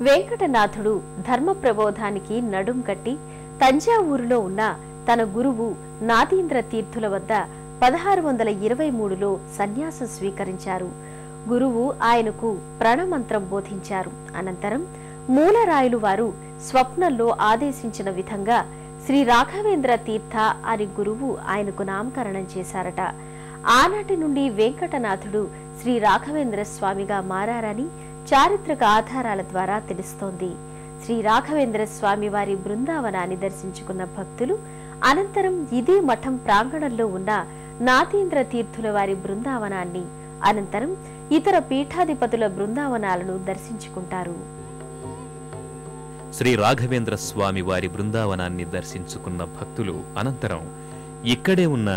వెంకటనాథుడు ధర్మ ప్రబోధానికి నడుం కట్టి తంజావూరులో ఉన్న తన గురువు నాదీంద్ర తీర్థుల వద్ద 1623లో సన్యాసం స్వీకరించారు. గురువు ఆయనకు ప్రణమంత్రం బోధించారు. అనంతరం మూలరాయులు వారు స్వప్నంలో ఆదేశించిన విధంగా శ్రీ రాఘవేంద్ర తీర్థ అని గురువు ఆయనకు నామకరణం చేశారట. ఆనాటి నుండి వెంకటనాథుడు శ్రీ రాఘవేంద్ర స్వామిగా మారారని చారిత్రక ఆధారాల ద్వారా తెలుస్తోంది. శ్రీ రాఘవేంద్ర స్వామి వారి బృందావనాన్ని దర్శించుకున్న భక్తులు అనంతరం ఇదే మఠం ప్రాంగణంలో ఉన్న నాదీంద్ర తీర్థుల వారి బృందావనాన్ని, అనంతరం ఇతర పీఠాధిపతుల బృందావనాలను దర్శించుకుంటారు. శ్రీ రాఘవేంద్ర స్వామి వారి బృందావనాన్ని దర్శించుకున్న భక్తులు అనంతరం ఇక్కడే ఉన్న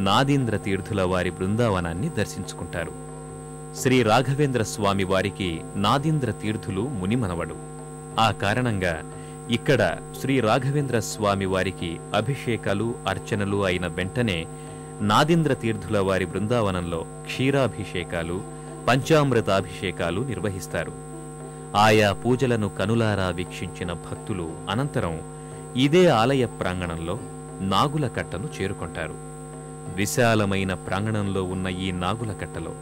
నాదీంద్ర తీర్థుల వారి బృందావనాన్ని దర్శించుకుంటారు. శ్రీ రాఘవేంద్ర స్వామి వారికి నాదీంద్ర తీర్థులు మునిమనవడు. ఆ కారణంగా ఇక్కడ శ్రీ రాఘవేంద్ర స్వామి వారికి అభిషేకాలు అర్చనలు అయిన వెంటనే నాదీంద్ర తీర్థుల వారి బృందావనంలో క్షీరాభిషేకాలు పంచామృతాభిషేకాలు నిర్వహిస్తారు. ఆయా పూజలను కనులారా వీక్షించిన భక్తులు అనంతరం ఇదే ఆలయ ప్రాంగణంలో నాగుల కట్టను చేరుకుంటారు. విశాలమైన ప్రాంగణంలో ఉన్న ఈ నాగుల కట్టలో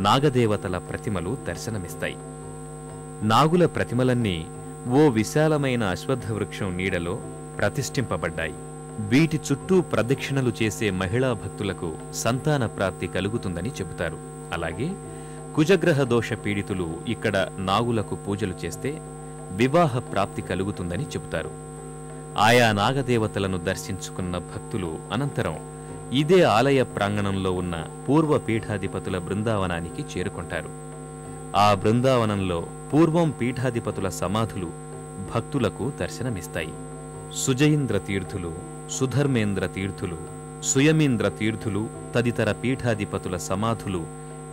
నాగదేవతల ప్రతిమలు దర్శనమిస్తాయి. నాగుల ప్రతిమలన్నీ ఓ విశాలమైన అశ్వత్థ వృక్షం నీడలో ప్రతిష్ఠింపబడ్డాయి. వీటి చుట్టూ ప్రదక్షిణలు చేసే మహిళా భక్తులకు సంతాన ప్రాప్తి కలుగుతుందని చెబుతారు. అలాగే కుజగ్రహ దోష పీడితులు ఇక్కడ నాగులకు పూజలు చేస్తే వివాహ ప్రాప్తి కలుగుతుందని చెబుతారు. ఆయా నాగదేవతలను దర్శించుకున్న భక్తులు అనంతరం ఇదే ఆలయ ప్రాంగణంలో ఉన్న పూర్వ పీఠాధిపతుల బృందావనానికి చేరుకుంటారు. ఆ బృందావనంలో పూర్వం పీఠాధిపతుల సమాధులు భక్తులకు దర్శనమిస్తాయి. సుజయీంద్ర తీర్థులు, సుధర్మేంద్ర తీర్థులు, సుయమీంద్ర తీర్థులు తదితర పీఠాధిపతుల సమాధులు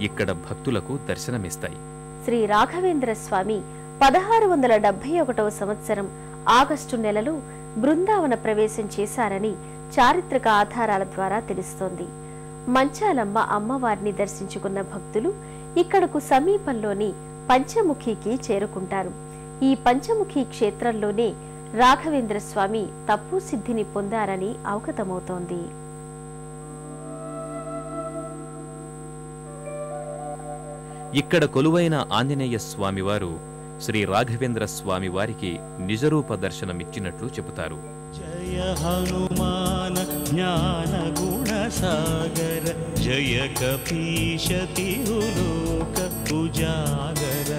ఇక్కడ భక్తులకు దర్శనమిస్తాయి. శ్రీ రాఘవేంద్ర స్వామి 1671వ సంవత్సరం ఆగస్టు నెలలో బృందావన ప్రవేశం చేశారని చారిత్రక ఆధారాల ద్వారా తెలుస్తోంది. మంచాలమ్మ అమ్మవారిని దర్శించుకున్న భక్తులు ఇక్కడకు సమీపంలోని పంచముఖికి చేరుకుంటారు. ఈ పంచముఖి క్షేత్రంలోనే రాఘవేంద్ర స్వామి తప్పు సిద్ధిని పొందారని అవగతమవుతోంది. ఇక్కడ కొలువైన ఆంజనేయ స్వామివారు శ్రీ రాఘవేంద్ర స్వామి వారికి నిజరూప దర్శనమిచ్చినట్లు చెబుతారు. జయ హనుమాన జ్ఞాన గుణ సాగర జయ కపీశ తిరులోక ఉజాగర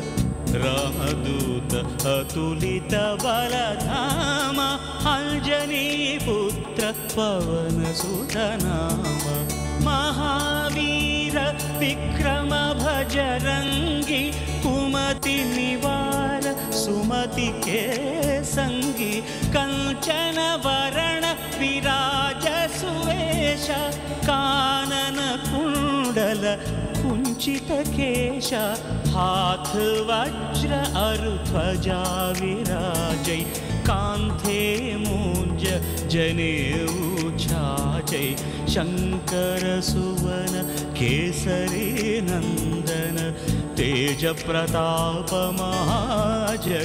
రామదూత అతులిత బలధామ అంజనీ పుత్ర పవన సుతనామ మహావీర విక్రమ భజరంగి కుమతి నివార సుమతి కే సంగి కంచన వరణ విరాజ సువేశ కానన కుండల కుంచిత కేశ हाथ वज्र अरु ध्वजा विराजै कांथे मूंज जनेऊ छाजै शंकर सुवन केसरी नंदन तेज प्रताप महाजगवंदन।